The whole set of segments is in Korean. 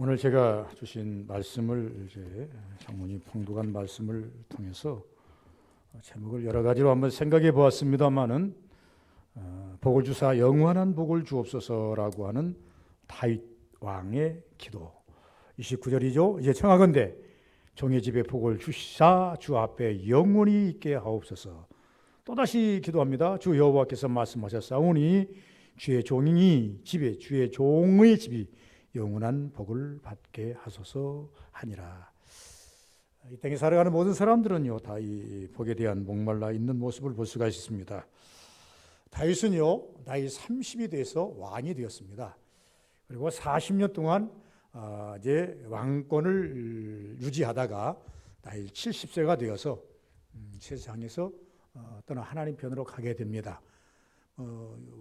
오늘 제가 주신 말씀을 이제 장모님 봉독한 말씀을 통해서 제목을 여러 가지로 한번 생각해 보았습니다만은 복을 주사 영원한 복을 주옵소서라고 하는 다윗 왕의 기도 29절이죠. 이제 청하건대 종의 집에 복을 주시사 주 앞에 영원히 있게 하옵소서. 또다시 기도합니다. 주 여호와께서 말씀하셨사오니 주의 종이 집에 주의 종의 집이 영원한 복을 받게 하소서 하니라. 이 땅에 살아가는 모든 사람들은요 다 이 복에 대한 목말라 있는 모습을 볼 수가 있습니다. 다윗은요 나이 30이 돼서 왕이 되었습니다. 그리고 40년 동안 이제 왕권을 유지하다가 나이 70세가 되어서 세상에서 떠나 하나님 편으로 가게 됩니다.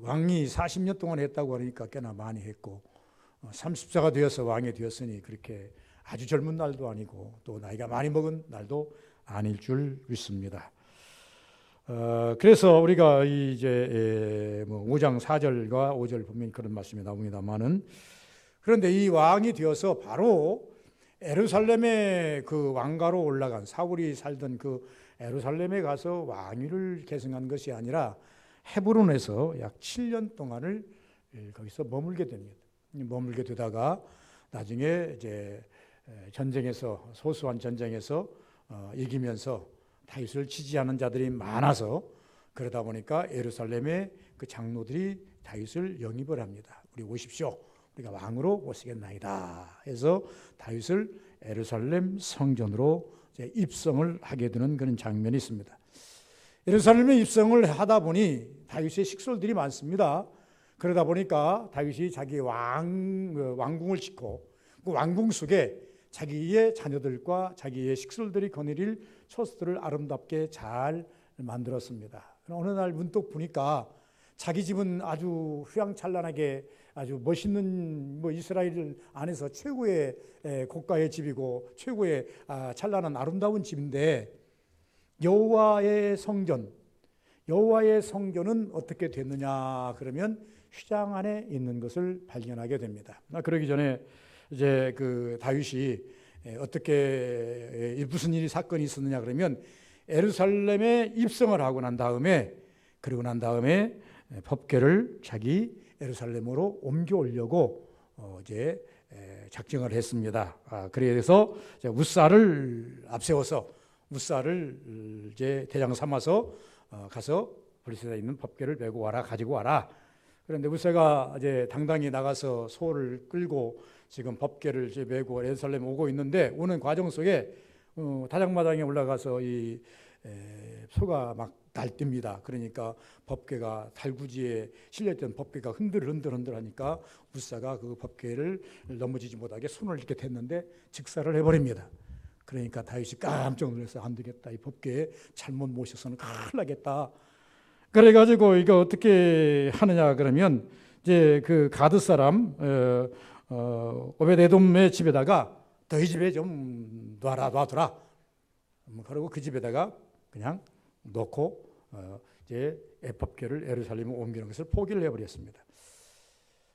왕이 40년 동안 했다고 하니까 꽤나 많이 했고 30세가 되어서 왕이 되었으니 그렇게 아주 젊은 날도 아니고 또 나이가 많이 먹은 날도 아닐 줄 믿습니다. 그래서 우리가 이제 5장 4절과 5절 보면 그런 말씀이 나옵니다만은 그런데 이 왕이 되어서 바로 예루살렘에 그 왕가로 올라간 사울이 살던 그 예루살렘에 가서 왕위를 계승한 것이 아니라 헤브론에서 약 7년 동안을 거기서 머물게 됩니다. 머물게 되다가 나중에 이제 전쟁에서 소수한 전쟁에서 이기면서 다윗을 지지하는 자들이 많아서 그러다 보니까 예루살렘의 그 장로들이 다윗을 영입을 합니다. 우리 오십시오. 우리가 왕으로 모시겠나이다. 해서 다윗을 예루살렘 성전으로 이제 입성을 하게 되는 그런 장면이 있습니다. 예루살렘에 입성을 하다 보니 다윗의 식솔들이 많습니다. 그러다 보니까 다윗이 자기 왕궁을 짓고 그 왕궁 속에 자기의 자녀들과 자기의 식솔들이 거느릴 처소들을 아름답게 잘 만들었습니다. 어느 날 문득 보니까 자기 집은 아주 휘황찬란하게 아주 멋있는 이스라엘 안에서 최고의 고가의 집이고 최고의 찬란한 아름다운 집인데 여호와의 성전은 어떻게 됐느냐 그러면 휘장 안에 있는 것을 발견하게 됩니다. 그러기 전에 이제 그 다윗이 어떻게 무슨 일이 사건이 있었느냐 그러면 예루살렘에 입성을 하고 난 다음에 법궤를 자기 예루살렘으로 옮겨오려고 이제 작정을 했습니다. 그래서 우사를 앞세워서 우사를 이제 대장 삼아서 가서 블리스에 있는 법궤를 메고 와라, 가지고 와라. 그런데 우사가 이제 당당히 나가서 소를 끌고 지금 법궤를 이제 메고 예루살렘 오고 있는데 오는 과정 속에 다장마당에 올라가서 이 소가 막 날뜁니다. 그러니까 법궤가 달구지에 실려있던 법궤가 흔들흔들하니까 우사가 그 법궤를 넘어지지 못하게 손을 이렇게 댔는데 직사를 해버립니다. 그러니까 다윗이 깜짝 놀라서 안 되겠다. 이 법궤에 잘못 모셔서는 큰일 나겠다. 그래가지고 이거 어떻게 하느냐 그러면 이제 그 가드 사람 오벳에돔의 집에다가 너희 집에 좀 놔둬라. 그리고 그 집에다가 그냥 놓고 이제 법궤를 예루살렘에 옮기는 것을 포기를 해버렸습니다.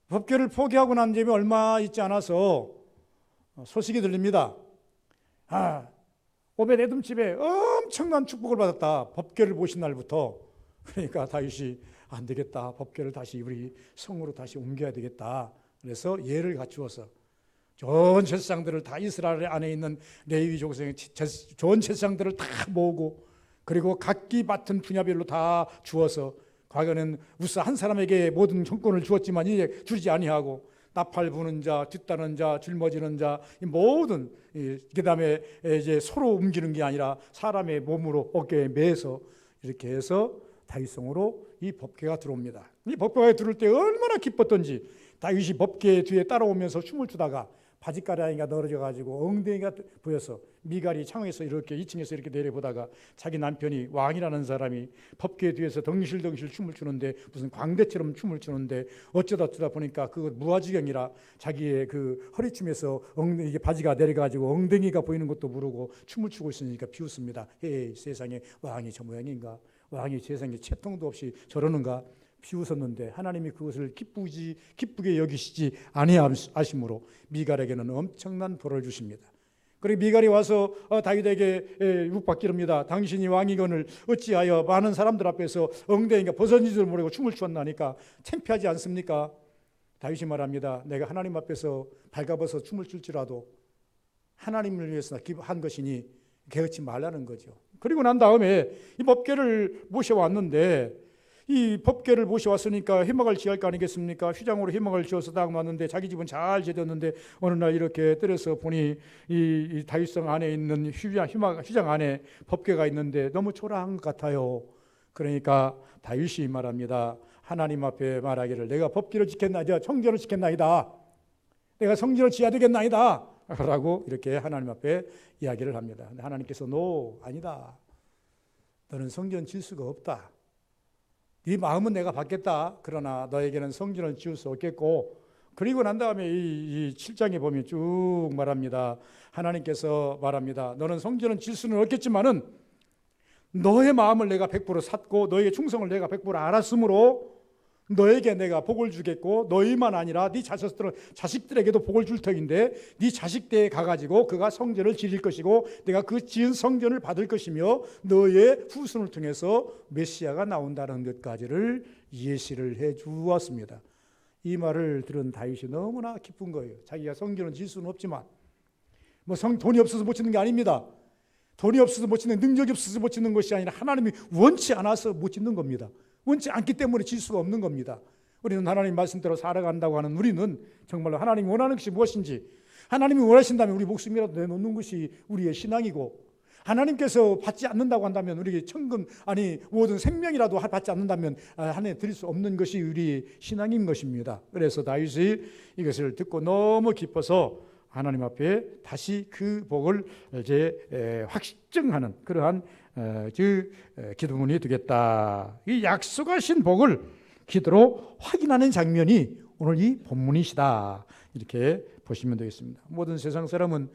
법궤를 포기하고 난 집에 얼마 있지 않아서 소식이 들립니다. 오벳에돔 집에 엄청난 축복을 받았다. 법궤를 보신 날부터. 그러니까 다윗이 안 되겠다. 법궤를 다시 우리 성으로 다시 옮겨야 되겠다. 그래서 예를 갖추어서 좋은 제사장들을 다 이스라엘 안에 있는 레위 족속의 좋은 제사장들을 다 모으고 그리고 각기 맡은 분야별로 다 주어서 과거는 우사 한 사람에게 모든 정권을 주었지만 이제 주지 아니하고 나팔 부는 자, 뒷다는 자, 짊어지는 자, 모든 그다음에 이제 소로 옮기는 게 아니라 사람의 몸으로 어깨에 매서 이렇게 해서 다윗성으로 이 법궤가 들어옵니다. 이 법궤가 들어올 때 얼마나 기뻤던지 다윗이 법궤 뒤에 따라오면서 춤을 추다가 바지가랑이가 늘어져 가지고 엉덩이가 보여서 미갈이 창에서 이렇게 2층에서 이렇게 내려보다가 자기 남편이 왕이라는 사람이 법궤 뒤에서 덩실덩실 춤을 추는데 무슨 광대처럼 춤을 추는데 어쩌다 보니까 그 무아지경이라 자기의 그 허리춤에서 이게 바지가 내려가지고 엉덩이가 보이는 것도 모르고 춤을 추고 있으니까 비웃습니다. 세상에 왕이 저 모양인가? 왕이 세상에 채통도 없이 저러는가? 비웃었는데 하나님이 그것을 기쁘게 여기시지 아니하심으로 미갈에게는 엄청난 벌을 주십니다. 그리고 미갈이 와서 다윗에게 묵박기릅니다. 당신이 왕이건을 어찌하여 많은 사람들 앞에서 엉덩이가 벗어지지도 모르고 춤을 추었나니까 창피하지 않습니까? 다윗이 말합니다. 내가 하나님 앞에서 발가벗어 춤을 출지라도 하나님을 위해서 한 것이니 개의치 말라는 거죠. 그리고 난 다음에 이 법궤를 모셔왔는데 이 법궤를 모셔왔으니까 희망을 지을 거 아니겠습니까? 휘장으로 희망을 지어서 딱 놨는데 자기 집은 잘 지었는데 어느 날 이렇게 때려서 보니 이 다윗성 안에 있는 휘장 안에 법궤가 있는데 너무 초라한 것 같아요. 그러니까 다윗이 말합니다. 하나님 앞에 말하기를 내가 법궤를 지켰나이다, 성전을 지켰나이다, 내가 성전을 지어야 되겠나이다 라고 이렇게 하나님 앞에 이야기를 합니다. 근데 하나님께서 아니다, 너는 성전 지을 수가 없다. 네 마음은 내가 받겠다. 그러나 너에게는 성전을 지을 수 없겠고, 그리고 난 다음에 이 7장에 보면 쭉 말합니다. 하나님께서 말합니다. 너는 성전을 지을 수는 없겠지만은 너의 마음을 내가 100% 샀고 너에게 충성을 내가 100% 알았으므로 너에게 내가 복을 주겠고, 너희만 아니라 네 자식들에게도 복을 줄 터인데 네 자식 때에 가가지고 그가 성전을 지을 것이고 내가 그 지은 성전을 받을 것이며 너의 후손을 통해서 메시아가 나온다는 것까지를 예시를 해 주었습니다. 이 말을 들은 다윗이 너무나 기쁜 거예요. 자기가 성전을 지을 수는 없지만 돈이 없어서 못 짓는 게 아닙니다. 돈이 없어서 못 짓는, 능력이 없어서 못 짓는 것이 아니라 하나님이 원치 않아서 못 짓는 겁니다. 원치 않기 때문에 질 수가 없는 겁니다. 우리는 하나님 말씀대로 살아간다고 하는 우리는 정말로 하나님이 원하는 것이 무엇인지, 하나님이 원하신다면 우리 목숨이라도 내놓는 것이 우리의 신앙이고, 하나님께서 받지 않는다고 한다면 우리 천금 모든 생명이라도 받지 않는다면 하나님 드릴 수 없는 것이 우리 신앙인 것입니다. 그래서 다윗이 이것을 듣고 너무 기뻐서 하나님 앞에 다시 그 복을 이제 확증하는 그러한 기도문이 되겠다. 이 약속하신 복을 기도로 확인하는 장면이 오늘 이 본문이시다. 이렇게 보시면 되겠습니다. 모든 세상 사람은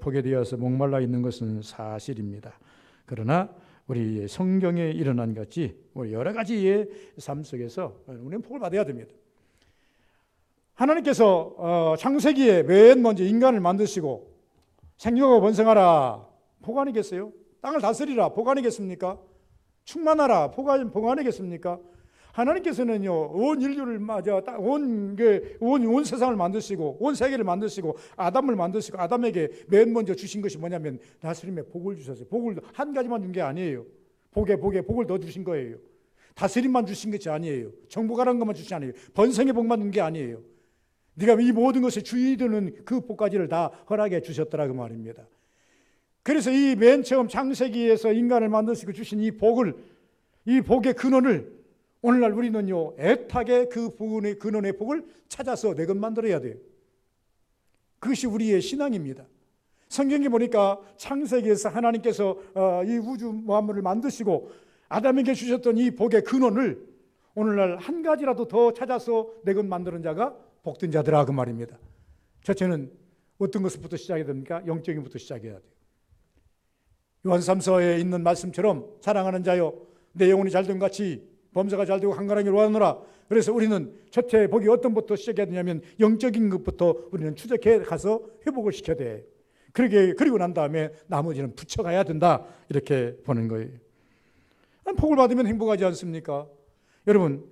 복에 대해서 목말라 있는 것은 사실입니다. 그러나 우리 성경에 일어난 같이 여러 가지의 삶 속에서 우리는 복을 받아야 됩니다. 하나님께서 창세기에 맨 먼저 인간을 만드시고 생육하고 번성하라, 복 아니겠어요? 땅을 다스리라, 복 아니겠습니까? 충만하라, 복 아니겠습니까? 하나님께서는요, 온 인류를 온 세상을 만드시고 온 세계를 만드시고 아담을 만드시고 아담에게 맨 먼저 주신 것이 뭐냐면 다스림의 복을 주셨어요. 복을 한 가지만 준 게 아니에요. 복에 복을 더 주신 거예요. 다스림만 주신 것이 아니에요. 정복하라는 것만 주신 게 아니에요. 번성의 복만 준 게 아니에요. 네가 이 모든 것의 주인이 되는 그 복까지를 다 허락해 주셨더라 그 말입니다. 그래서 이 맨 처음 창세기에서 인간을 만드시고 주신 이 복의 근원을 오늘날 우리는요, 애타게 그 부분의 근원의 복을 찾아서 내 것 만들어야 돼요. 그것이 우리의 신앙입니다. 성경에 보니까 창세기에서 하나님께서 이 우주 만물을 만드시고 아담에게 주셨던 이 복의 근원을 오늘날 한 가지라도 더 찾아서 내 것 만드는 자가 복된 자들아 그 말입니다. 첫째는 어떤 것부터 시작해야 됩니까? 영적인 것부터 시작해야 돼요. 요한 3서에 있는 말씀처럼 사랑하는 자여 내 영혼이 잘된 같이 범사가 잘되고 한가하기를 원하노라. 그래서 우리는 첫째 복이 어떤 것부터 시작해야 되냐면 영적인 것부터 우리는 추적해 가서 회복을 시켜야 돼. 그리고 난 다음에 나머지는 붙여가야 된다. 이렇게 보는 거예요. 복을 받으면 행복하지 않습니까? 여러분,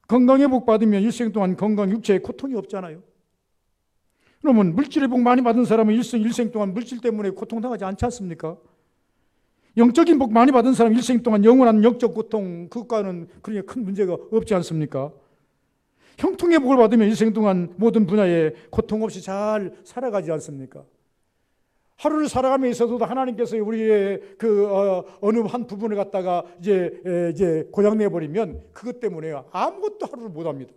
건강의 복 받으면 일생 동안 건강 육체에 고통이 없잖아요. 그러면 물질의 복 많이 받은 사람은 일생 동안 물질 때문에 고통당하지 않지 않습니까? 영적인 복 많이 받은 사람 일생 동안 영원한 영적 고통, 그것과는 그렇게 큰 문제가 없지 않습니까? 형통의 복을 받으면 일생 동안 모든 분야에 고통 없이 잘 살아가지 않습니까? 하루를 살아가며 있어도 하나님께서 우리의 어느 한 부분을 갖다가 이제 고장내 버리면 그것 때문에 아무것도 하루를 못 합니다.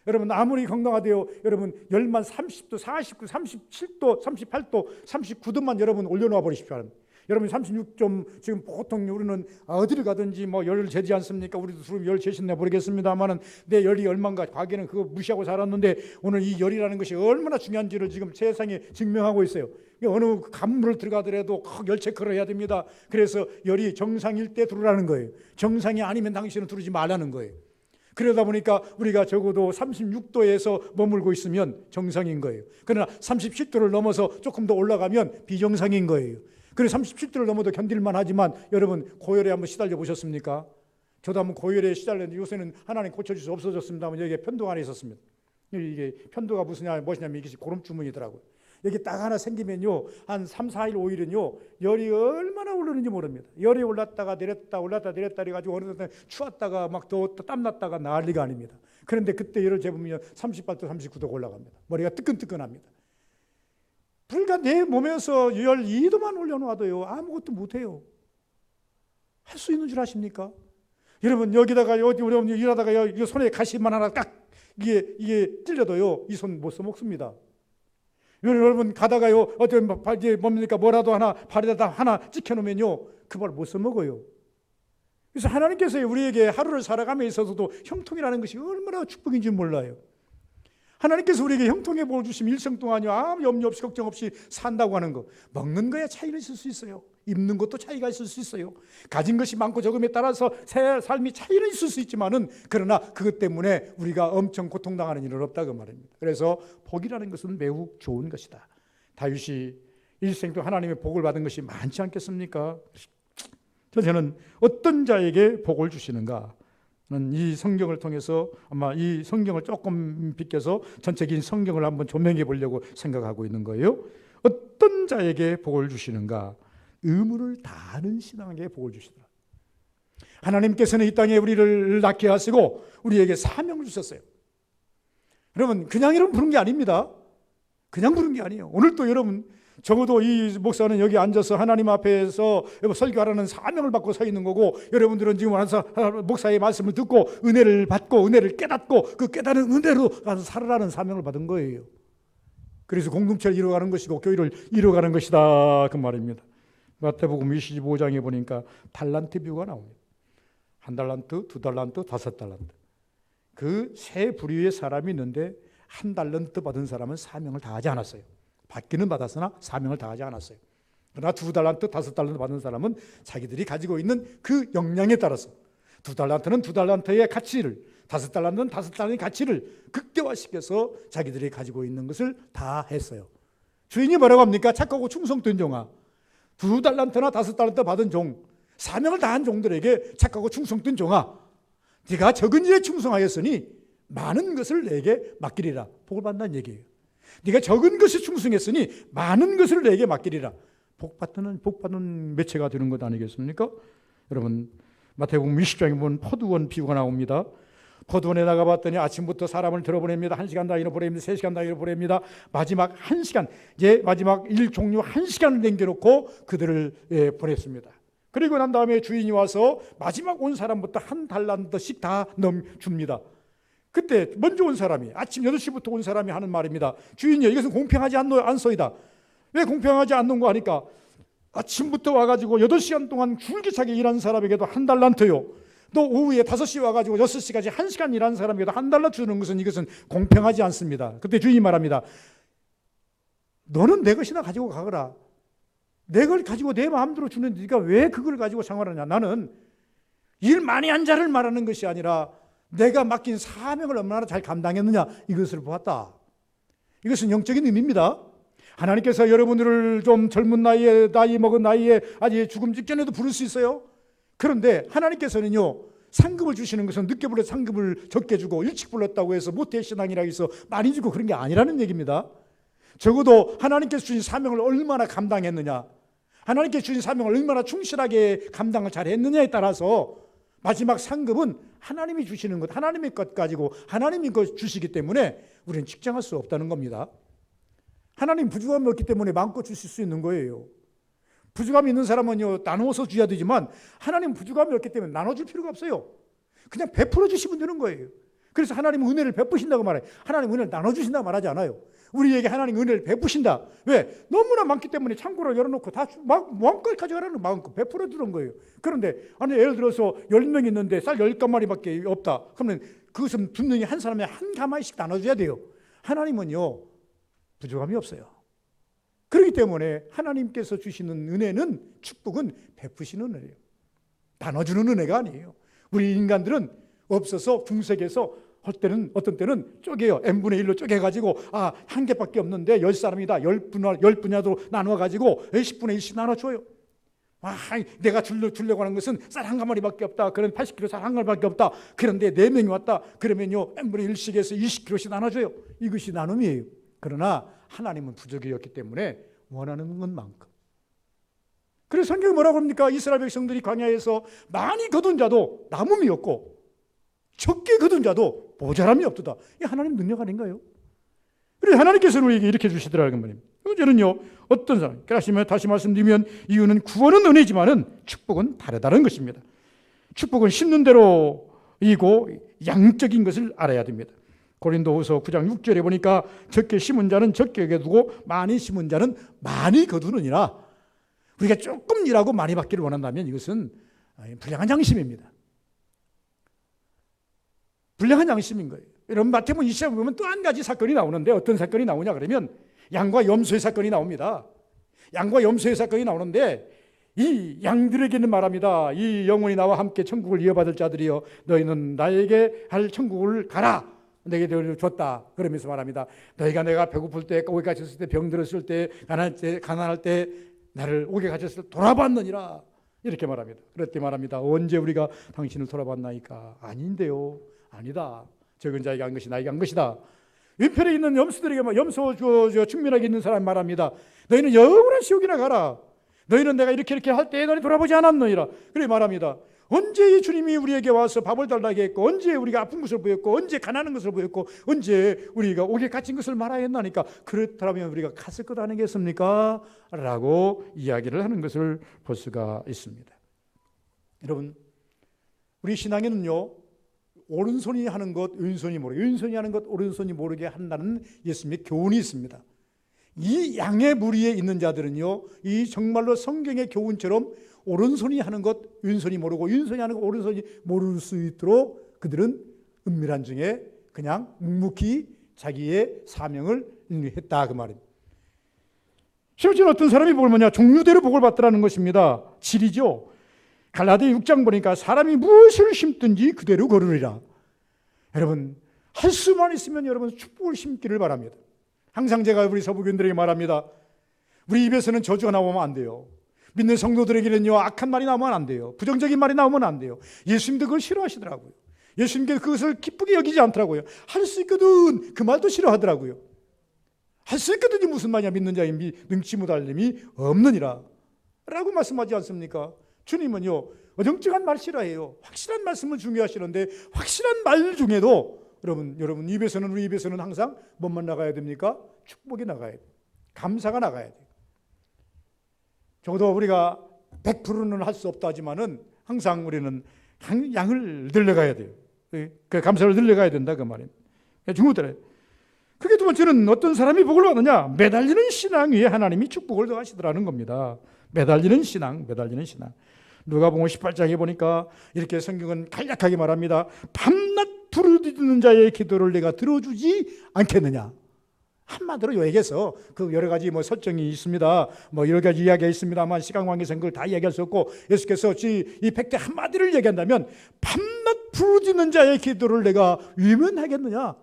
여러분 아무리 건강하대요. 여러분 열만 30도, 49, 37도, 38도, 39도만 여러분 올려놓아 버리십시오. 여러분 36점 지금 보통 우리는 어디를 가든지 열을 재지 않습니까? 우리도 주로 열 재셨나 모르겠습니다만은 내 열이 얼마인가 과거에는 그거 무시하고 살았는데 오늘 이 열이라는 것이 얼마나 중요한지를 지금 세상에 증명하고 있어요. 어느 간물을 들어가더라도 열 체크를 해야 됩니다. 그래서 열이 정상일 때 들어오라는 거예요. 정상이 아니면 당신은 들어오지 말라는 거예요. 그러다 보니까 우리가 적어도 36도에서 머물고 있으면 정상인 거예요. 그러나 37도를 넘어서 조금 더 올라가면 비정상인 거예요. 그래서 37도를 넘어도 견딜만 하지만 여러분 고열에 한번 시달려 보셨습니까? 저도 한번 고열에 시달렸는데 요새는 하나님 고쳐주셔서 없어졌습니다만 여기에 편도가 하나 있었습니다. 이게 편도가 무엇이냐면 이게 고름주머니더라고요. 여기 딱 하나 생기면요 한 3, 4일, 5일은요 열이 얼마나 오르는지 모릅니다. 열이 올랐다가 내렸다 해가지고 어느 날 추웠다가 막 더웠다 땀났다가 난리가 아닙니다. 그런데 그때 열을 재보면 38도, 39도가 올라갑니다. 머리가 뜨끈뜨끈합니다. 불과 내 몸에서 열 2도만 올려놓아도요 아무것도 못해요. 할 수 있는 줄 아십니까? 여러분 여기다가 여러분 일하다가 이 손에 가시만 하나 딱 이게 찔려도요 이 손 못 써먹습니다. 여러분 가다가요 어떤 뭡니까 뭐라도 하나 발에다 하나 찍혀놓으면요 그 발 못 써먹어요. 그래서 하나님께서 우리에게 하루를 살아감에 있어서도 형통이라는 것이 얼마나 축복인지 몰라요. 하나님께서 우리에게 형통의 복을 주시면 일생 동안요 아무 염려 없이 걱정 없이 산다고 하는 거, 먹는 거에 차이가 있을 수 있어요. 입는 것도 차이가 있을 수 있어요. 가진 것이 많고 적음에 따라서 삶이 차이는 있을 수 있지만은 그러나 그것 때문에 우리가 엄청 고통당하는 일은 없다고 말입니다. 그래서 복이라는 것은 매우 좋은 것이다. 다윗이 일생 동안 하나님의 복을 받은 것이 많지 않겠습니까? 저는 어떤 자에게 복을 주시는가? 이 성경을 통해서 아마 이 성경을 조금 비껴서 전체적인 성경을 한번 조명해 보려고 생각하고 있는 거예요. 어떤 자에게 복을 주시는가? 의무를 다하는 신앙에게 복을 주시더라. 하나님께서는 이 땅에 우리를 낳게 하시고 우리에게 사명을 주셨어요. 여러분 그냥 이런 부른 게 아닙니다. 그냥 부른 게 아니에요. 오늘도 여러분 적어도 이 목사는 여기 앉아서 하나님 앞에서 설교하라는 사명을 받고 서 있는 거고, 여러분들은 지금 와서 목사의 말씀을 듣고 은혜를 받고 은혜를 깨닫고 그 깨달은 은혜로 가서 살아라는 사명을 받은 거예요. 그래서 공동체를 이루어가는 것이고 교회를 이루어가는 것이다 그 말입니다. 마태복음 25장에 보니까 달란트 비유가 나옵니다. 1달란트, 2달란트, 5달란트. 그 세 부류의 사람이 있는데 1달란트 받은 사람은 사명을 다하지 않았어요. 받기는 받았으나 사명을 다하지 않았어요. 그러나 2달란트, 5달란트 받은 사람은 자기들이 가지고 있는 그 역량에 따라서 2달란트는 2달란트의 가치를, 5달란트는 5달란트의 가치를 극대화시켜서 자기들이 가지고 있는 것을 다 했어요. 주인이 뭐라고 합니까? 착하고 충성된 종아, 2달란트나 5달란트 받은 종, 사명을 다한 종들에게 착하고 충성된 종아, 네가 적은 일에 충성하였으니 많은 것을 내게 맡기리라. 복을 받는다는 얘기예요. 네가 적은 것에 충성했으니 많은 것을 내게 맡기리라. 복 받는 매체가 되는 것 아니겠습니까? 여러분 마태복음 20장에 보면 포도원 비유가 나옵니다. 포도원에 나가봤더니 아침부터 사람을 들어보냅니다. 1시간 단위로 보냅니다. 3시간 단위로 보냅니다. 마지막 1시간, 마지막 일 종료 1시간을 남겨놓고 그들을 보냈습니다. 그리고 난 다음에 주인이 와서 마지막 온 사람부터 1달란트씩 다 줍니다. 그때 먼저 온 사람이, 아침 8시부터 온 사람이 하는 말입니다. 주인이여, 이것은 공평하지 않소이다. 왜 공평하지 않는가 하니까 아침부터 와가지고 8시간 동안 줄기차게 일한 사람에게도 1달란트요, 또 오후에 5시 와가지고 6시까지 1시간 일한 사람에게도 1달란트 주는 것은 이것은 공평하지 않습니다. 그때 주인이 말합니다. 너는 내 것이나 가지고 가거라. 내 걸 가지고 내 마음대로 주는데 네가 왜 그걸 가지고 생활하냐. 나는 일 많이 한 자를 말하는 것이 아니라 내가 맡긴 사명을 얼마나 잘 감당했느냐, 이것을 보았다. 이것은 영적인 의미입니다. 하나님께서 여러분들을 좀 젊은 나이에, 나이 먹은 나이에 아직 죽음 직전에도 부를 수 있어요. 그런데 하나님께서는요, 상급을 주시는 것은 늦게 불러 상급을 적게 주고 일찍 불렀다고 해서 모태신앙이라고 해서 많이 주고 그런 게 아니라는 얘기입니다. 적어도 하나님께서 주신 사명을 얼마나 감당했느냐, 하나님께서 주신 사명을 얼마나 충실하게 감당을 잘 했느냐에 따라서 마지막 상급은 하나님이 주시는 것, 하나님의 것 가지고 하나님이 것 주시기 때문에 우리는 측정할 수 없다는 겁니다. 하나님 부족함이 없기 때문에 마음껏 주실 수 있는 거예요. 부족함이 있는 사람은요, 나누어서 줘야 되지만 하나님 부족함이 없기 때문에 나눠줄 필요가 없어요. 그냥 베풀어 주시면 되는 거예요. 그래서 하나님은 은혜를 베푸신다고 말해요. 하나님 은혜를 나눠주신다고 말하지 않아요. 우리에게 하나님 은혜를 베푸신다. 왜? 너무나 많기 때문에 창고를 열어놓고 다 마음껏 가져가라는, 마음껏 베풀어 주는 거예요. 그런데 아니, 예를 들어서 10명 있는데 쌀 10가마리밖에 없다. 그러면 그것은 분명히 한 사람에 한 가마씩 나눠줘야 돼요. 하나님은요, 부족함이 없어요. 그렇기 때문에 하나님께서 주시는 은혜는, 축복은 베푸시는 은혜예요. 나눠주는 은혜가 아니에요. 우리 인간들은 없어서 궁색해서 할 때는 어떤 때는 쪼개요. n분의 1로 쪼개가지고 한 개밖에 없는데 10사람이다. 10분야로 나눠가지고 10분의 1씩 나눠줘요. 내가 주려고 하는 것은 쌀 한 가마리밖에 없다. 그런 80kg 쌀 한 가마리밖에 없다. 그런데 4명이 왔다. 그러면요 n분의 1씩 해서 20kg씩 나눠줘요. 이것이 나눔이에요. 그러나 하나님은 부족이었기 때문에 원하는 것만큼. 그래서 성경이 뭐라고 합니까? 이스라엘 백성들이 광야에서 많이 거둔 자도 남음이 없고 적게 거둔 자도 모자람이 없도다. 이 하나님 능력 아닌가요? 그래서 하나님께서는 우리에게 이렇게 주시더라는 말입니다. 문제는요, 어떤 사람, 다시 말씀드리면 이유는 구원은 은혜지만은 축복은 다르다는 것입니다. 축복은 심는 대로이고 양적인 것을 알아야 됩니다. 고린도후서 9장 6절에 보니까 적게 심은 자는 적게 거두고 많이 심은 자는 많이 거두느니라. 우리가 조금 일하고 많이 받기를 원한다면 이것은 불량한 양심입니다. 불량한 양심인 거예요. 여러분 마태복음 20장에 보면 또 한 가지 사건이 나오는데 어떤 사건이 나오냐 그러면 양과 염소의 사건이 나옵니다. 양과 염소의 사건이 나오는데 이 양들에게는 말합니다. 이 영혼이 나와 함께 천국을 이어받을 자들이여 너희는 나에게 할 천국을 가라. 내게 줬다. 그러면서 말합니다. 너희가 내가 배고플 때, 오게 갇혔을 때, 병들었을 때, 가난할 때 나를 오게 갇혔을 때 돌아봤느니라. 이렇게 말합니다. 그렇게 말합니다. 언제 우리가 당신을 돌아봤나이까? 아닌데요. 아니다. 적은 자에게 한 것이 나에게 한 것이다. 왼편에 있는 염소들에게 염소 측면하게 있는 사람이 말합니다. 너희는 영원한 지옥이나 가라. 너희는 내가 이렇게 할 때 너희 돌아보지 않았느니라. 그래 말합니다. 언제 이 주님이 우리에게 와서 밥을 달라게 했고 언제 우리가 아픈 것을 보였고 언제 가난한 것을 보였고 언제 우리가 옥에 갇힌 것을 말하야 했나니까 그렇다면 우리가 갔을 것 아니겠습니까? 라고 이야기를 하는 것을 볼 수가 있습니다. 여러분 우리 신앙에는요 오른손이 하는 것 왼손이 모르게 왼손이 하는 것 오른손이 모르게 한다는 예수님의 교훈이 있습니다. 이 양의 무리에 있는 자들은요 이 정말로 성경의 교훈처럼 오른손이 하는 것 왼손이 모르고 왼손이 하는 것 오른손이 모를 수 있도록 그들은 은밀한 중에 그냥 묵묵히 자기의 사명을 했다 그 말입니다. 실제 어떤 사람이 복을 뭐냐 종류대로 복을 받더라는 것입니다. 질이죠. 갈라디아 6장 보니까 사람이 무엇을 심든지 그대로 거두리라. 여러분 할 수만 있으면 여러분 축복을 심기를 바랍니다. 항상 제가 우리 서부교인들에게 말합니다. 우리 입에서는 저주가 나오면 안 돼요. 믿는 성도들에게는요 악한 말이 나오면 안 돼요. 부정적인 말이 나오면 안 돼요. 예수님도 그걸 싫어하시더라고요. 예수님께서 그것을 기쁘게 여기지 않더라고요. 할 수 있거든 그 말도 싫어하더라고요. 할 수 있거든이 무슨 말이냐 믿는 자의 능치 못할 힘이 없느니라 라고 말씀하지 않습니까? 주님은요 어정쩡한 말 싫어해요. 확실한 말씀을 중요하시는데 확실한 말 중에도 여러분 입에서는 우리 입에서는 항상 뭐만 나가야 됩니까? 축복이 나가야 돼요. 감사가 나가야 돼요. 적어도 우리가 100%는 할 수 없다 하지만은 항상 우리는 양을 늘려가야 돼요. 그 감사를 늘려가야 된다 그 말입니다. 중국들에 그게 두 번째는 어떤 사람이 복을 받느냐 매달리는 신앙 위에 하나님이 축복을 더하시더라는 겁니다. 매달리는 신앙. 누가복음 18장에 보니까 이렇게 성경은 간략하게 말합니다. 밤낮 부르짖는 자의 기도를 내가 들어주지 않겠느냐. 한마디로 요약해서 그 여러 가지 설정이 있습니다. 여러 가지 이야기가 있습니다만 시간 관계상 그걸 다 이야기할 수 없고 예수께서 이 백대 한마디를 얘기한다면 밤낮 부르짖는 자의 기도를 내가 위면하겠느냐.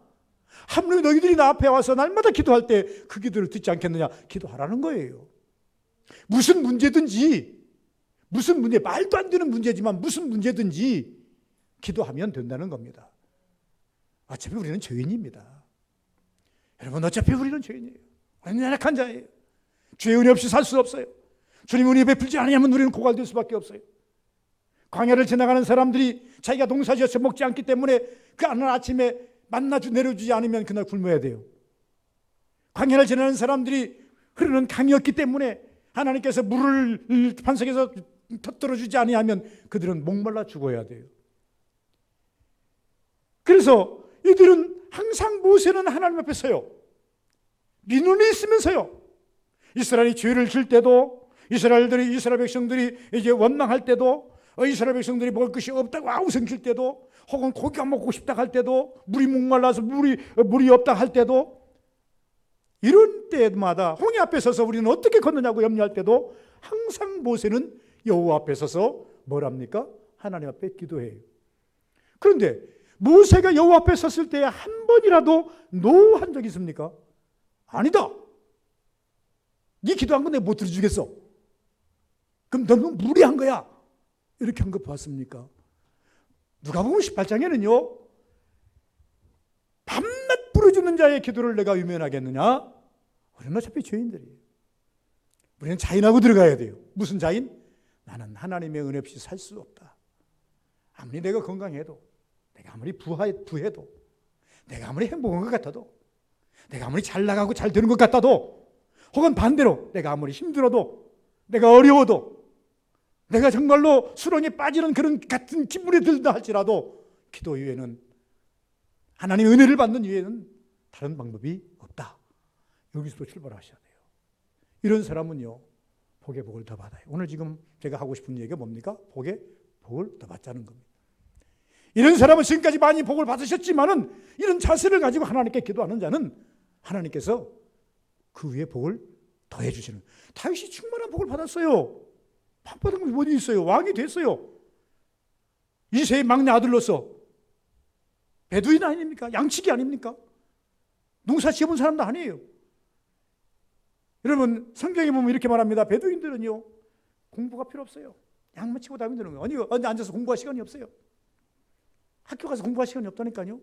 하물며 너희들이 나 앞에 와서 날마다 기도할 때 그 기도를 듣지 않겠느냐. 기도하라는 거예요. 무슨 문제든지 말도 안 되는 문제지만 무슨 문제든지 기도하면 된다는 겁니다. 어차피 우리는 죄인입니다. 여러분 어차피 우리는 죄인이에요. 우리는 연약한 자예요. 죄의 은혜 없이 살 수 없어요. 주님 은혜 베풀지 않으면 우리는 고갈될 수밖에 없어요. 광야를 지나가는 사람들이 자기가 농사지어서 먹지 않기 때문에 그 아침에 만나 내려주지 않으면 그날 굶어야 돼요. 광야를 지나는 사람들이 흐르는 강이었기 때문에 하나님께서 물을 반석에서 터뜨려 주지 아니하면 그들은 목말라 죽어야 돼요. 그래서 이들은 항상 모세는 하나님 앞에 서요. 민원이 있으면서요. 이스라엘이 죄를 질 때도 이스라엘 백성들이 이제 원망할 때도 이스라엘 백성들이 먹을 것이 없다고 아우성칠 때도 혹은 고기가 먹고 싶다 할 때도 물이 목말라서 물이 없다 할 때도 이런 때마다 홍해 앞에 서서 우리는 어떻게 걷느냐고 염려할 때도 항상 모세는 여호와 앞에 서서 뭘 합니까? 하나님 앞에 기도해요. 그런데 모세가 여호와 앞에 섰을 때 한 번이라도 노 한 적 있습니까? 아니다. 네 기도한 건 내가 못 들어주겠어. 그럼 너무 무리한 거야. 이렇게 한 거 봤습니까? 누가복음 18장에는요. 밤낮 부르짖는 자의 기도를 내가 유면하겠느냐? 우리는 어차피 죄인들이에요. 우리는 자인하고 들어가야 돼요. 무슨 자인? 나는 하나님의 은혜 없이 살 수 없다. 아무리 내가 건강해도, 내가 아무리 부해도, 내가 아무리 행복한 것 같아도, 내가 아무리 잘 나가고 잘 되는 것 같아도, 혹은 반대로 내가 아무리 힘들어도, 내가 어려워도, 내가 정말로 수렁에 빠지는 그런 같은 기분이 들다 할지라도 기도 이외에는, 하나님의 은혜를 받는 이외에는 다른 방법이 없다. 여기서도 출발하셔야 돼요. 이런 사람은요, 복의 복을 더 받아요. 오늘 지금 제가 하고 싶은 얘기가 뭡니까? 복의 복을 더 받자는 겁니다. 이런 사람은 지금까지 많이 복을 받으셨지만은 이런 자세를 가지고 하나님께 기도하는 자는 하나님께서 그 위에 복을 더해 주시는. 다윗이 충만한 복을 받았어요. 복 받은 것이 어디 있어요? 왕이 됐어요. 이세의 막내 아들로서. 베두인 아닙니까? 양치기 아닙니까? 농사 지어본 사람도 아니에요. 여러분 성경에 보면 이렇게 말합니다. 베두인들은요 공부가 필요 없어요. 양만 치고 다니면 되는 거예요. 어디 앉아서 공부할 시간이 없어요. 학교 가서 공부할 시간이 없다니까요.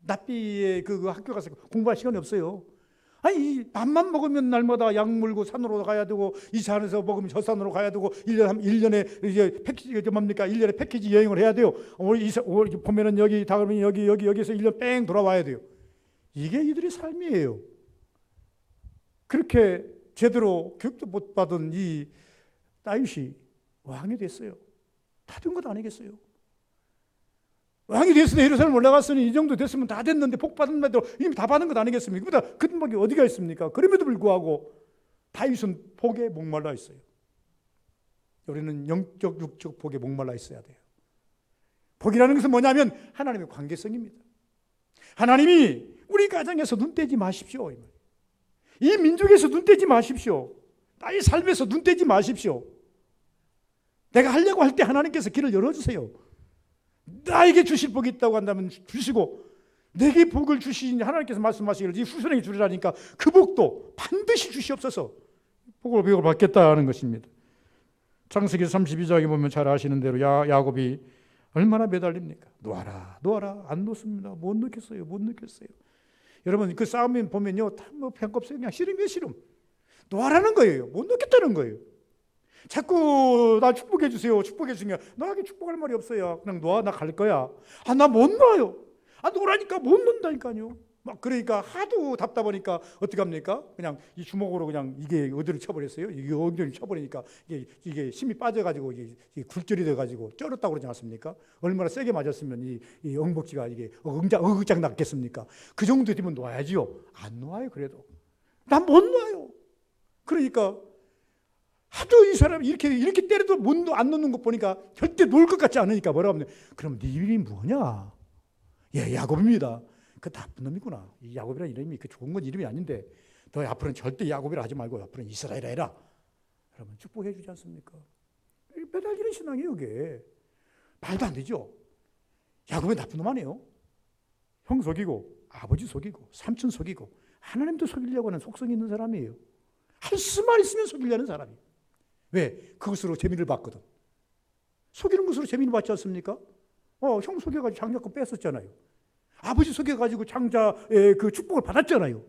납비에 그 학교 가서 공부할 시간이 없어요. 아니 밥만 먹으면 날마다 약 물고 산으로 가야 되고, 이 산에서 먹으면 저 산으로 가야 되고, 1년에 이제 패키지 뭡니까? 1년에 패키지 여행을 해야 돼요. 올 보면은 여기 다음에 여기서 1년 뺑 돌아와야 돼요. 이게 이들의 삶이에요. 그렇게 제대로 교육도 못 받은 이 다윗이 왕이 됐어요. 다 된 것 아니겠어요? 왕이 됐으니 예루살렘 올라갔으니 이 정도 됐으면 다 됐는데 복 받은 말대로 이미 다 받은 것 아니겠습니까? 그보다 큰 복이 어디가 있습니까? 그럼에도 불구하고 다윗은 복에 목말라 있어요. 우리는 영적 육적 복에 목말라 있어야 돼요. 복이라는 것은 뭐냐면 하나님의 관계성입니다. 하나님이 우리 가정에서 눈 떼지 마십시오. 이 민족에서 눈 떼지 마십시오. 나의 삶에서 눈 떼지 마십시오. 내가 하려고 할 때 하나님께서 길을 열어주세요. 나에게 주실 복이 있다고 한다면 주시고, 내게 복을 주시니 하나님께서 말씀하시기를 후손에게 주리라니까 그 복도 반드시 주시옵소서. 복을 받겠다 하는 것입니다. 창세기 32장에 보면 잘 아시는 대로 야곱이 얼마나 매달립니까? 놓아라 안 놓습니다. 못 놓겠어요. 여러분 그 싸움에 보면요 뭐 편껍질 그냥 씨름이에요. 놓아라는 거예요. 못 놓겠다는 거예요. 자꾸 나 축복해 주세요. 축복해 주면 너에게 축복할 말이 없어요. 그냥 놓아, 나 갈 거야. 나 못 놔요. 놓으라니까 못 놓는다니까요. 막 그러니까 하도 답답하니까 어떻게 합니까? 그냥 이 주먹으로 그냥 이게 어디를 쳐버렸어요. 이게 엉덩이를 쳐버리니까 이게 힘이 빠져가지고 이게 굴절이 돼가지고 쩔었다고 그러지 않습니까? 얼마나 세게 맞았으면 이 엉벅지가 이게 어극장 났겠습니까? 그 정도 되면 놓아야지요. 안 놓아요. 그래도 난 못 놓아요. 그러니까 하도 이 사람이 이렇게 때려도 안 놓는 것 보니까 절대 놓을 것 같지 않으니까 뭐라고 하면, 그럼 네 이름이 뭐냐? 예, 야곱입니다. 그 나쁜 놈이구나. 이 야곱이라는 이름이 그 좋은 건 이름이 아닌데 너 앞으로는 절대 야곱이라 하지 말고 앞으로는 이스라엘이라 해라. 여러분 축복해 주지 않습니까? 매달리는 신앙이에요. 이게 말도 안 되죠. 야곱이 나쁜 놈 아니에요. 형 속이고 아버지 속이고 삼촌 속이고 하나님도 속이려고 하는 속성이 있는 사람이에요. 할 수만 있으면 속이려는 사람이에요. 왜? 그것으로 재미를 봤거든. 속이는 것으로 재미를 봤지 않습니까? 형 속여가지고 장자권 뺐었잖아요. 아버지 속여가지고 장자의 그 축복을 받았잖아요.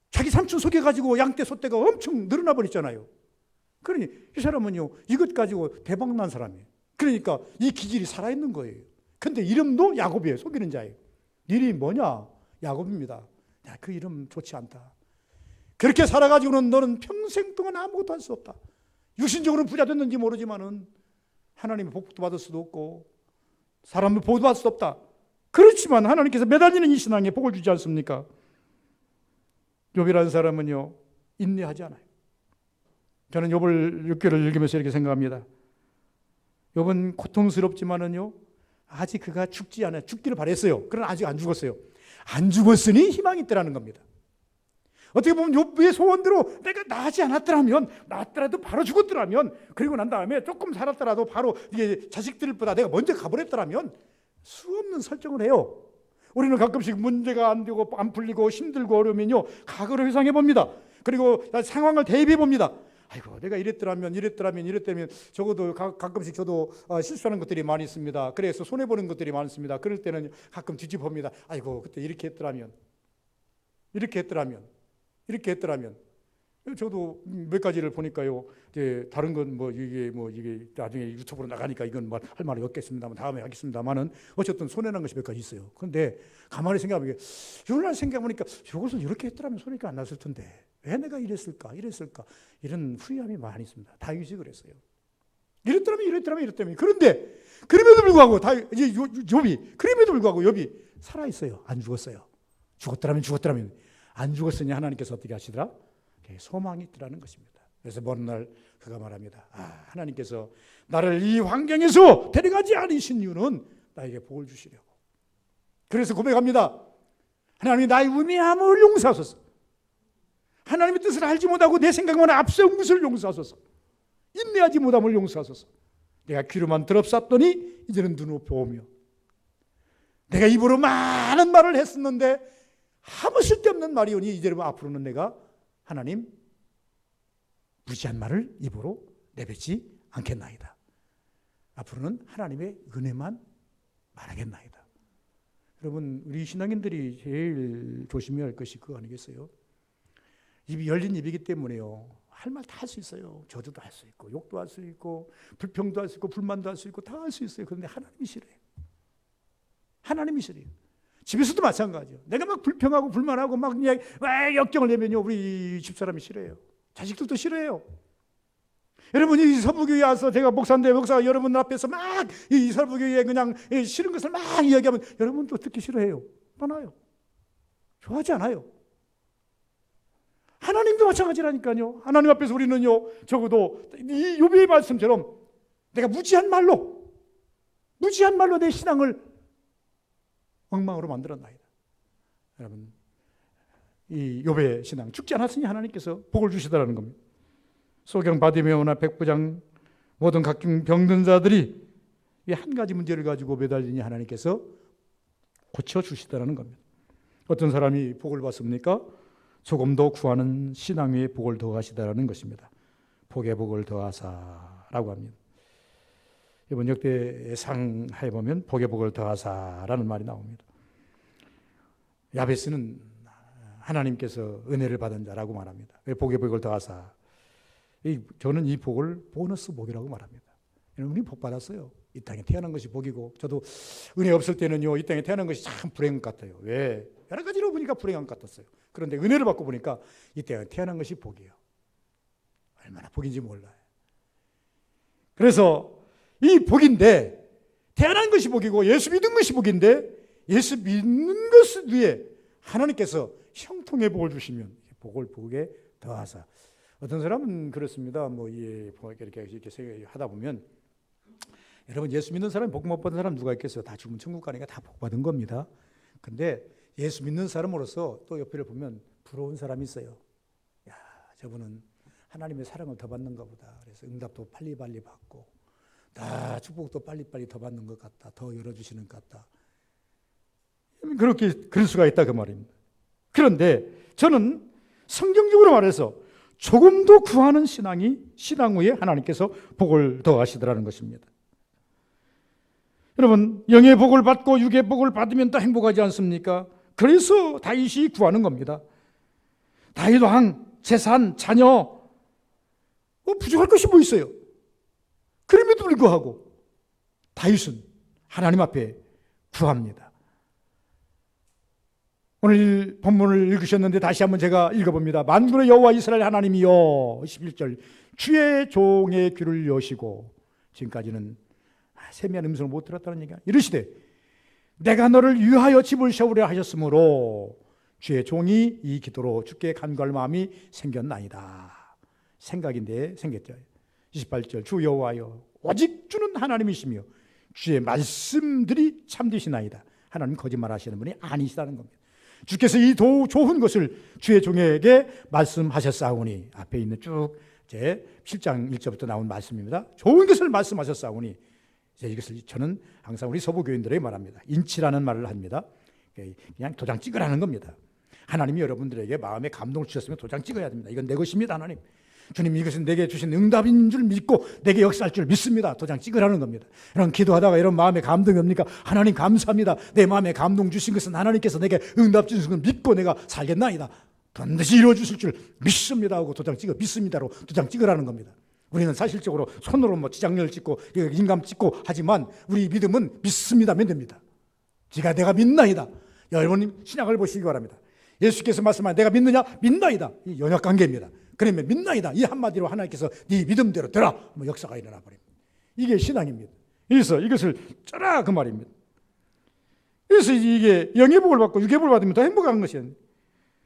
자기 삼촌 속여가지고 양떼 소떼가 엄청 늘어나 버렸잖아요. 그러니 이 사람은요 이것 가지고 대박난 사람이에요. 그러니까 이 기질이 살아있는 거예요. 근데 이름도 야곱이에요. 속이는 자예요. 이름이 뭐냐? 야곱입니다. 야, 그 이름 좋지 않다. 그렇게 살아가지고는 너는 평생 동안 아무것도 할 수 없다. 육신적으로는 부자 됐는지 모르지만은 하나님의 복도 받을 수도 없고 사람을 복도 받을 수 없다. 그렇지만 하나님께서 매달리는 이 신앙에 복을 주지 않습니까? 욥이라는 사람은요 인내하지 않아요. 저는 욥을 6개를 읽으면서 이렇게 생각합니다. 욥은 고통스럽지만은요 아직 그가 죽지 않아요. 죽기를 바랬어요. 그러나 아직 안 죽었어요. 안 죽었으니 희망이 있다라는 겁니다. 어떻게 보면 욥의 소원대로 내가 나지 않았더라면, 나았더라도 바로 죽었더라면, 그리고 난 다음에 조금 살았더라도 바로 이게 자식들보다 내가 먼저 가버렸더라면 수 없는 설정을 해요. 우리는 가끔씩 문제가 안 되고 안 풀리고 힘들고 어려우면요, 과거를 회상해 봅니다. 그리고 상황을 대입해 봅니다. 아이고, 내가 이랬더라면 적어도 가끔씩 저도 실수하는 것들이 많이 있습니다. 그래서 손해보는 것들이 많습니다. 그럴 때는 가끔 뒤집어봅니다. 아이고, 그때 이렇게 했더라면 저도 몇 가지를 보니까요, 이제 다른 건 이게 나중에 유튜브로 나가니까 이건 할 말이 없겠습니다만 다음에 하겠습니다만은 어쨌든 손해난 것이 몇 가지 있어요. 그런데 가만히 생각해보니까 오늘날 생각해보니까 저것을 이렇게 했더라면 손해가 안 났을 텐데 왜 내가 이랬을까 이런 후회함이 많이 있습니다. 다윗이 그랬어요. 이랬더라면 그런데 그럼에도 불구하고 욥이 살아 있어요. 안 죽었어요. 죽었더라면 안 죽었으니 하나님께서 어떻게 하시더라? 소망이 있더라는 것입니다. 그래서 먼 날 그가 말합니다. 하나님께서 나를 이 환경에서 데려가지 않으신 이유는 나에게 복을 주시려고. 그래서 고백합니다. 하나님이 나의 우매함을 용서하소서. 하나님의 뜻을 알지 못하고 내 생각만 앞세운 것을 용서하소서. 인내하지 못함을 용서하소서. 내가 귀로만 들었었더니 이제는 눈으로 보며 내가 입으로 많은 말을 했었는데 아무 쓸데없는 말이오니 이제는 앞으로는 내가 하나님 무지한 말을 입으로 내뱉지 않겠나이다. 앞으로는 하나님의 은혜만 말하겠나이다. 여러분, 우리 신앙인들이 제일 조심해야 할 것이 그거 아니겠어요? 입이 열린 입이기 때문에요, 할 말 다 할 수 있어요. 저주도 할 수 있고 욕도 할 수 있고 불평도 할 수 있고 불만도 할 수 있고 다 할 수 있어요. 그런데 하나님이 싫어요. 집에서도 마찬가지예요. 내가 막 불평하고 불만하고 막 역경을 내면요, 우리 집사람이 싫어해요. 자식들도 싫어해요. 여러분, 이 서부교회 와서 제가 목사인데 목사가 여러분 앞에서 막 이 서부교회에 그냥 싫은 것을 막 이야기하면 여러분도 듣기 싫어해요. 많아요. 좋아하지 않아요. 하나님도 마찬가지라니까요. 하나님 앞에서 우리는요, 적어도 이 욥의 말씀처럼 내가 무지한 말로 내 신앙을 엉망으로 만들었나이다. 여러분, 이 욥의 신앙 죽지 않았으니 하나님께서 복을 주시더라는 겁니다. 소경 바디메오나 백부장 모든 각종 병든 자들이 이 한 가지 문제를 가지고 매달리니 하나님께서 고쳐주시더라는 겁니다. 어떤 사람이 복을 받습니까? 조금 더 구하는 신앙 위에 복을 더하시다라는 것입니다. 복에 복을 더하사라고 합니다. 이번 역대상하에 보면 복에 복을 더하사라는 말이 나옵니다. 야베스는 하나님께서 은혜를 받은 자라고 말합니다. 복에 복을 더하사. 저는 이 복을 보너스 복이라고 말합니다. 우리 복 받았어요. 이 땅에 태어난 것이 복이고, 저도 은혜 없을 때는요, 이 땅에 태어난 것이 참 불행 같아요. 왜? 여러 가지로 보니까 불행한 것 같았어요. 그런데 은혜를 받고 보니까 이 땅에 태어난 것이 복이에요. 얼마나 복인지 몰라요. 그래서 이 복인데, 태어난 것이 복이고 예수 믿은 것이 복인데, 예수 믿는 것 위에 하나님께서 형통의 복을 주시면 복을 복에 더하사. 어떤 사람은 그렇습니다. 이렇게 하다 보면, 여러분, 예수 믿는 사람이 복 못 받은 사람 누가 있겠어요? 다 죽으면 천국 가니까 다 복 받은 겁니다. 근데 예수 믿는 사람으로서 또 옆에를 보면 부러운 사람이 있어요. 야, 저분은 하나님의 사랑을 더 받는가 보다. 그래서 응답도 빨리빨리 받고, 다 축복도 빨리빨리 더 받는 것 같다. 더 열어주시는 것 같다. 그렇게 그럴 수가 있다 그 말입니다. 그런데 저는 성경적으로 말해서 조금 더 구하는 신앙 후에 하나님께서 복을 더하시더라는 것입니다. 여러분, 영의 복을 받고 육의 복을 받으면 더 행복하지 않습니까? 그래서 다윗이 구하는 겁니다. 다윗 왕, 재산, 자녀, 부족할 것이 뭐 있어요? 그럼에도 불구하고 다윗은 하나님 앞에 구합니다. 오늘 본문을 읽으셨는데 다시 한번 제가 읽어봅니다. 만군의 여호와 이스라엘 하나님이여, 11절, 주의 종의 귀를 여시고, 지금까지는 세미한 음성을 못 들었다는 얘기야. 이르시되 내가 너를 위하여 집을 세우려 하셨으므로 주의 종이 이 기도로 주께 간구할 마음이 생겼나이다. 생각인데 생겼죠. 28절, 주 여호와여, 오직 주는 하나님이시며 주의 말씀들이 참되시나이다. 하나님 거짓말하시는 분이 아니시다는 겁니다. 주께서 이 좋은 것을 주의 종에게 말씀하셨사오니, 앞에 있는 쭉 제 7장 1절부터 나온 말씀입니다. 좋은 것을 말씀하셨사오니 이것을 저는 항상 우리 서부교인들에게 말합니다. 인치라는 말을 합니다. 그냥 도장 찍으라는 겁니다. 하나님이 여러분들에게 마음에 감동을 주셨으면 도장 찍어야 됩니다. 이건 내 것입니다. 하나님, 주님, 이것은 내게 주신 응답인 줄 믿고 내게 역사할 줄 믿습니다. 도장 찍으라는 겁니다. 이런 기도하다가 이런 마음에 감동이 옵니까? 하나님 감사합니다. 내 마음에 감동 주신 것은 하나님께서 내게 응답 주신 것을 믿고 내가 살겠나이다. 반드시 이루어 주실 줄 믿습니다 하고 도장 찍어, 믿습니다로 도장 찍으라는 겁니다. 우리는 사실적으로 손으로 뭐 지장렬 찍고 인감 찍고 하지만 우리 믿음은 믿습니다면 됩니다. 내가 믿나이다. 여러분 신약을 보시기 바랍니다. 예수께서 말씀하신 내가 믿느냐? 믿나이다. 이 연약관계입니다. 그러면 믿나이다. 이 한마디로 하나님께서 네 믿음대로 되라. 역사가 일어나 버립니다. 이게 신앙입니다. 그래서 이것을 쩌라 그 말입니다. 그래서 이게 영의 복을 받고 육의 복을 받으면 더 행복한 것이에요.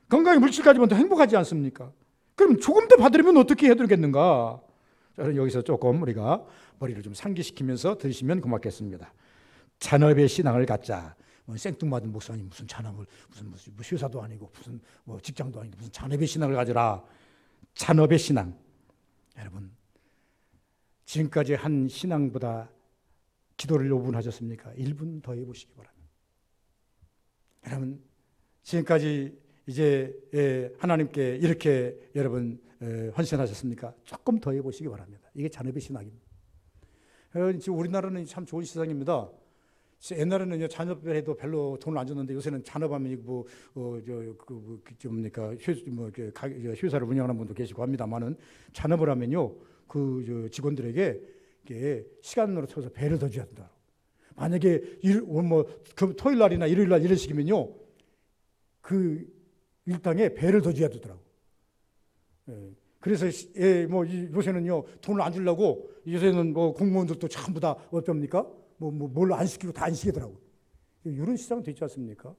건강에 물질 가지면 더 행복하지 않습니까? 그럼 조금 더 받으려면 어떻게 해야 되겠는가? 저는 여기서 조금 우리가 머리를 좀 상기시키면서 들으시면 고맙겠습니다. 잔업의 신앙을 갖자. 생뚱맞은 목사님 무슨 잔업을 무슨 회사도 아니고 무슨 직장도 아니고 무슨 잔업의 신앙을 가져라. 잔업의 신앙. 여러분, 지금까지 한 신앙보다 기도를 5분 하셨습니까? 1분 더 해보시기 바랍니다. 여러분, 지금까지 이제 하나님께 이렇게 여러분 헌신하셨습니까? 조금 더 해보시기 바랍니다. 이게 잔업의 신앙입니다. 지금 우리나라는 참 좋은 세상입니다. 옛날에는 잔업해도 별로 돈을 안 줬는데 요새는 잔업하면 회사를 운영하는 분도 계시고 합니다만은 잔업을 하면요 직원들에게 시간으로 쳐서 배를 더 줘야 된다. 만약에 토요일 날이나 일요일 날 일을 시키면요 그 일당에 배를 더 줘야 되더라고. 그래서 요새는요 돈을 안 주려고 요새는 공무원들도 전부 다 어떻습니까? 뭘 안 시키고 다 안 시키더라고요. 이런 시장은 되지 않습니까?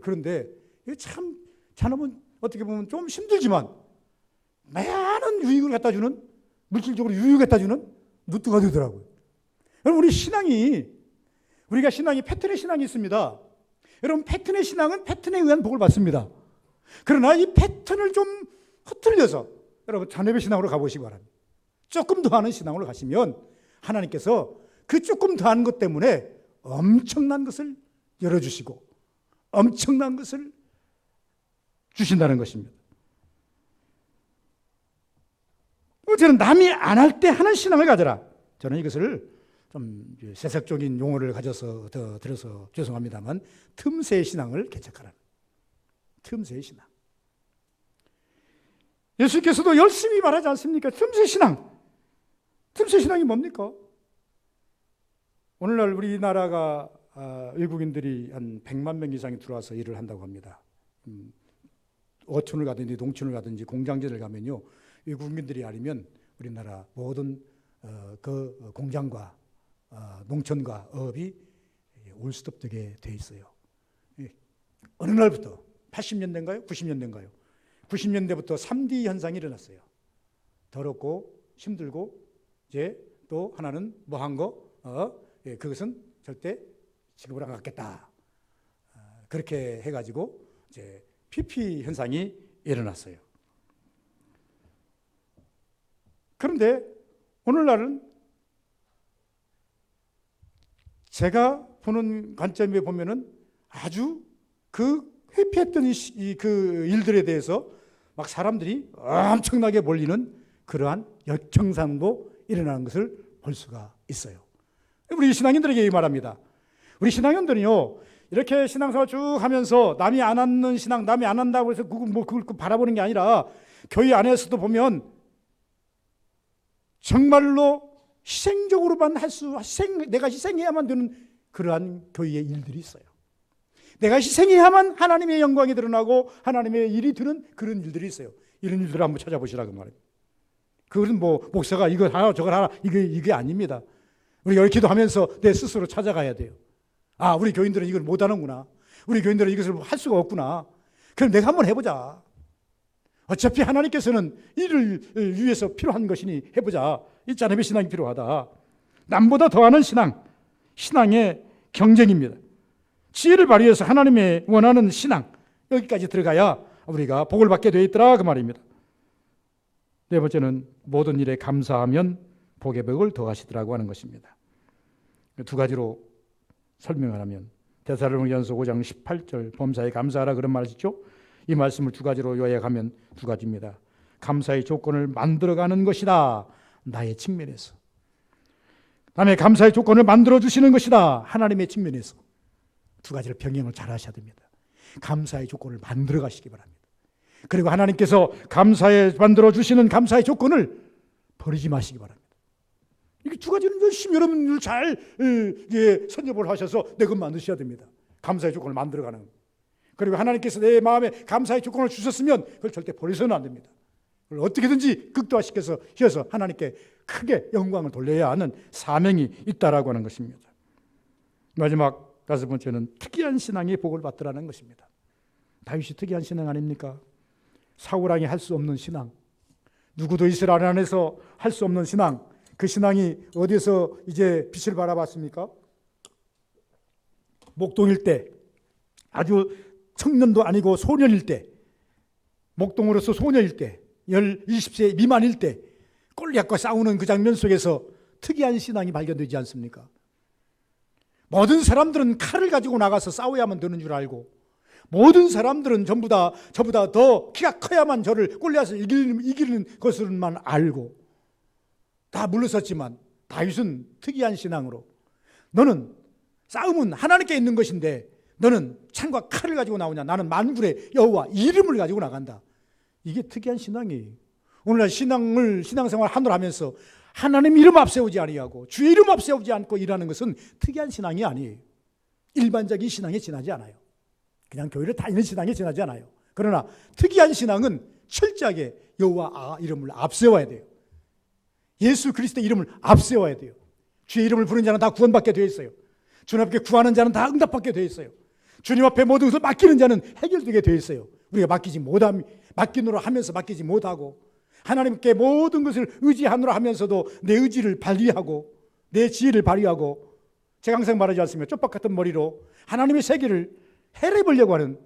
그런데 참 잔업은 어떻게 보면 좀 힘들지만 많은 유익을 갖다 주는, 물질적으로 유익을 갖다 주는 루트가 되더라고요. 여러분, 우리가 신앙이 패턴의 신앙이 있습니다. 여러분, 패턴의 신앙은 패턴에 의한 복을 받습니다. 그러나 이 패턴을 좀 흐트려서 여러분 잔업의 신앙으로 가보시기 바랍니다. 조금 더 하는 신앙으로 가시면 하나님께서 그 조금 더 하는 것 때문에 엄청난 것을 열어주시고 엄청난 것을 주신다는 것입니다. 저는 남이 안 할 때 하는 신앙을 가져라. 저는 이것을 좀 세속적인 용어를 가져서 들어서 죄송합니다만 틈새의 신앙을 개척하라. 틈새의 신앙. 예수께서도 열심히 말하지 않습니까? 틈새 신앙. 틈새 신앙이 뭡니까? 오늘날 우리나라가 외국인들이 한 100만 명 이상이 들어와서 일을 한다고 합니다. 어촌을 가든지 농촌을 가든지 공장지를 가면요 외국인들이 아니면 우리나라 모든 그 공장과 농촌과 어업이 올스톱되게 돼 있어요. 어느 날부터 80년대인가요? 90년대인가요? 90년대부터 3D 현상이 일어났어요. 더럽고 힘들고 이제 또 하나는 뭐한 거? 그것은 절대 지급을 안 받겠다. 그렇게 해가지고 이제 PP 현상이 일어났어요. 그런데 오늘날은 제가 보는 관점에 보면은 아주 그 회피했던 그 일들에 대해서 막 사람들이 엄청나게 몰리는 그러한 역청산도 일어나는 것을 볼 수가 있어요. 우리 신앙인들에게 말합니다. 우리 신앙인들은요 이렇게 신앙생활 쭉 하면서 남이 안 하는 신앙, 남이 안 한다고 해서 그걸 바라보는 게 아니라 교회 안에서도 보면 정말로 희생적으로만 내가 희생해야만 되는 그러한 교회의 일들이 있어요. 내가 희생해야만 하나님의 영광이 드러나고 하나님의 일이 드는 그런 일들이 있어요. 이런 일들을 한번 찾아보시라고 말해요. 그것은 목사가 이거 하라 저걸 하라 이게 아닙니다. 우리가 이렇게 기도하면서 내 스스로 찾아가야 돼요. 우리 교인들은 이걸 못하는구나. 우리 교인들은 이것을 할 수가 없구나. 그럼 내가 한번 해보자. 어차피 하나님께서는 이를 위해서 필요한 것이니 해보자. 이 잔업의 신앙이 필요하다. 남보다 더하는 신앙의 경쟁입니다. 지혜를 발휘해서 하나님의 원하는 신앙, 여기까지 들어가야 우리가 복을 받게 되어 있더라 그 말입니다. 네 번째는 모든 일에 감사하면 복의 덕을 더하시더라고 하는 것입니다. 두 가지로 설명을 하면 데살로니가전서 5장 18절 범사에 감사하라 그런 말이죠. 이 말씀을 두 가지로 요약하면 두 가지입니다. 감사의 조건을 만들어가는 것이다. 나의 측면에서. 그다음에 감사의 조건을 만들어주시는 것이다. 하나님의 측면에서. 두 가지를 병행을 잘 하셔야 됩니다. 감사의 조건을 만들어 가시기 바랍니다. 그리고 하나님께서 만들어주시는 감사의 조건을 버리지 마시기 바랍니다. 이게 두 가지는 열심히 여러분들 잘 선여를 하셔서 내것 만드셔야 됩니다. 감사의 조건을 만들어가는. 그리고 하나님께서 내 마음에 감사의 조건을 주셨으면 그걸 절대 버려서는 안 됩니다. 그걸 어떻게든지 극대화시켜서 하나님께 크게 영광을 돌려야 하는 사명이 있다라고 하는 것입니다. 마지막 다섯 번째는 특이한 신앙의 복을 받더라는 것입니다. 다윗이 특이한 신앙 아닙니까? 사울왕이 할 수 없는 신앙, 누구도 이스라엘 안에서 할 수 없는 신앙, 그 신앙이 어디서 이제 빛을 발하봤습니까? 목동일 때, 아주 청년도 아니고 소년일 때, 목동으로서 소년일 때, 20세 미만일 때 골리앗과 싸우는 그 장면 속에서 특이한 신앙이 발견되지 않습니까? 모든 사람들은 칼을 가지고 나가서 싸워야만 되는 줄 알고, 모든 사람들은 전부 다 저보다 더 키가 커야만 저를 골리앗을 이기는 것으로만 알고 다 물러섰지만, 다윗은 특이한 신앙으로 너는 싸움은 하나님께 있는 것인데 너는 창과 칼을 가지고 나오냐? 나는 만군의 여호와 이름을 가지고 나간다. 이게 특이한 신앙이에요. 오늘날 신앙생활 하늘을 하면서 하나님 이름 앞세우지 아니하고 주의 이름 앞세우지 않고 일하는 것은 특이한 신앙이 아니에요. 일반적인 신앙에 지나지 않아요. 그냥 교회를 다니는 신앙에 지나지 않아요. 그러나 특이한 신앙은 철저하게 여호와 이름을 앞세워야 돼요. 예수 그리스도의 이름을 앞세워야 돼요. 주의 이름을 부르는 자는 다 구원받게 되어 있어요. 주님 앞에 구하는 자는 다 응답받게 되어 있어요. 주님 앞에 모든 것을 맡기는 자는 해결되게 되어 있어요. 우리가 맡기노라 하면서 맡기지 못하고, 하나님께 모든 것을 의지하노라 하면서도 내 의지를 발휘하고 내 지혜를 발휘하고, 제가 항상 말하지 않습니까? 쪽박 같은 머리로 하나님의 세계를 해내보려고 하는,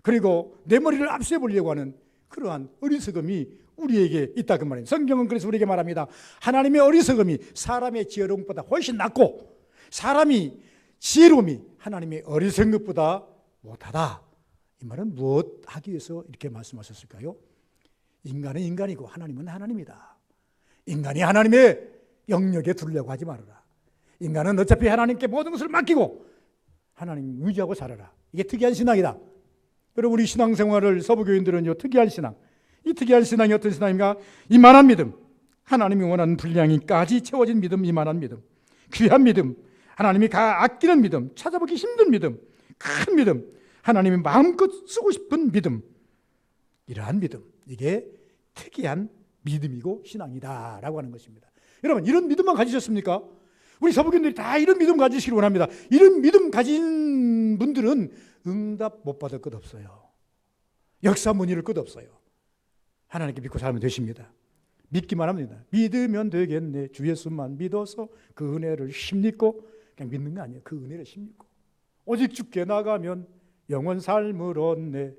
그리고 내 머리를 앞세보려고 하는 그러한 어리석음이 우리에게 있다 그 말입니다. 성경은 그래서 우리에게 말합니다. 하나님의 어리석음이 사람의 지혜로움보다 훨씬 낫고, 사람이 지혜로움이 하나님의 어리석은 것보다 못하다. 이 말은 무엇 하기 위해서 이렇게 말씀하셨을까요? 인간은 인간이고 하나님은 하나님이다. 인간이 하나님의 영역에 두려고 하지 말아라. 인간은 어차피 하나님께 모든 것을 맡기고 하나님 의지하고 살아라. 이게 특이한 신앙이다. 여러분, 우리 신앙생활을 서부교인들은요, 특이한 신앙. 이 특이한 신앙이 어떤 신앙인가? 이만한 믿음, 하나님이 원하는 분량이까지 채워진 믿음, 이만한 믿음, 귀한 믿음, 하나님이 아끼는 믿음, 찾아보기 힘든 믿음, 큰 믿음, 하나님이 마음껏 쓰고 싶은 믿음, 이러한 믿음, 이게 특이한 믿음이고 신앙이다라고 하는 것입니다. 여러분, 이런 믿음만 가지셨습니까? 우리 서부교인들이 다 이런 믿음 가지시길 원합니다. 이런 믿음 가진 분들은 응답 못 받을 것 없어요. 역사 못 이룰 것 없어요. 하나님께 믿고 살면 되십니다. 믿기만 합니다. 믿으면 되겠네. 주 예수만 믿어서 그 은혜를 힘입고, 그냥 믿는 거 아니에요. 그 은혜를 힘입고 오직 주께 나가면 영원 삶을 얻네.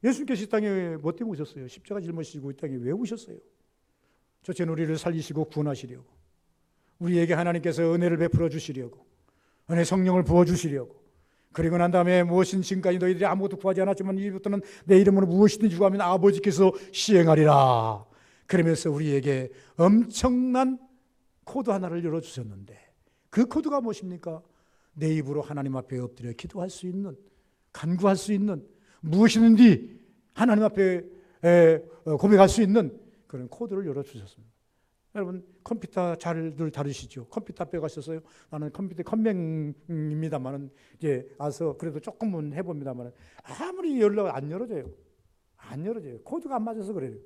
예수님께서 이 땅에 뭐 때문에 오셨어요? 십자가 짊어지시고 이 땅에 왜 오셨어요? 저체 우리를 살리시고 구원하시려고, 우리에게 하나님께서 은혜를 베풀어 주시려고, 은혜 성령을 부어주시려고, 그리고 난 다음에 무엇인 지금까지 너희들이 아무것도 구하지 않았지만 이제부터는 내 이름으로 무엇이든지 구하면 아버지께서 시행하리라. 그러면서 우리에게 엄청난 코드 하나를 열어주셨는데, 그 코드가 무엇입니까? 내 입으로 하나님 앞에 엎드려 기도할 수 있는, 간구할 수 있는, 무엇이든지 하나님 앞에 고백할 수 있는 그런 코드를 열어주셨습니다. 여러분, 컴퓨터 잘들 다루시죠? 컴퓨터 앞에 가셨어요? 나는 컴퓨터 컴맹입니다만은 이제 와서 그래도 조금은 해봅니다만은 아무리 안 열어져요. 안 열어져요. 코드가 안 맞아서 그래요.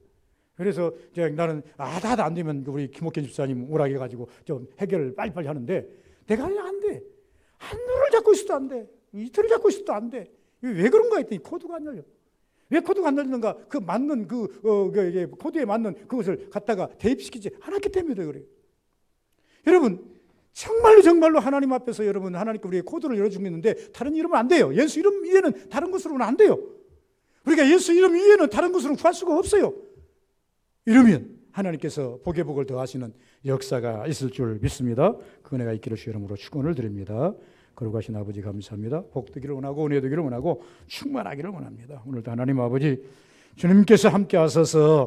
그래서 이제 나는 다 안 되면 우리 김옥현 집사님 오라게 해가지고 좀 해결을 빨리빨리 하는데, 내가 안 돼. 하루를 잡고 있어도 안 돼. 이틀을 잡고 있어도 안 돼. 왜 그런가 했더니 코드가 안 열려. 왜 코드가 안 열리는가? 그 맞는 코드에 맞는 그것을 갖다가 대입시키지 않았기 때문에 그래요. 여러분, 정말로 하나님 앞에서 여러분, 하나님께 우리의 코드를 열어주고 있는데 다른 이름은 안 돼요. 예수 이름 위에는 다른 것으로는 안 돼요. 우리가 예수 이름 위에는 다른 것으로 구할 수가 없어요. 이러면 하나님께서 복의 복을 더하시는 역사가 있을 줄 믿습니다. 그 은혜가 있기를 주의 이름으로 축원을 드립니다. 거룩하신 아버지 감사합니다. 복되기를 원하고 은혜 되기를 원하고 충만하기를 원합니다. 오늘도 하나님 아버지 주님께서 함께 하셔서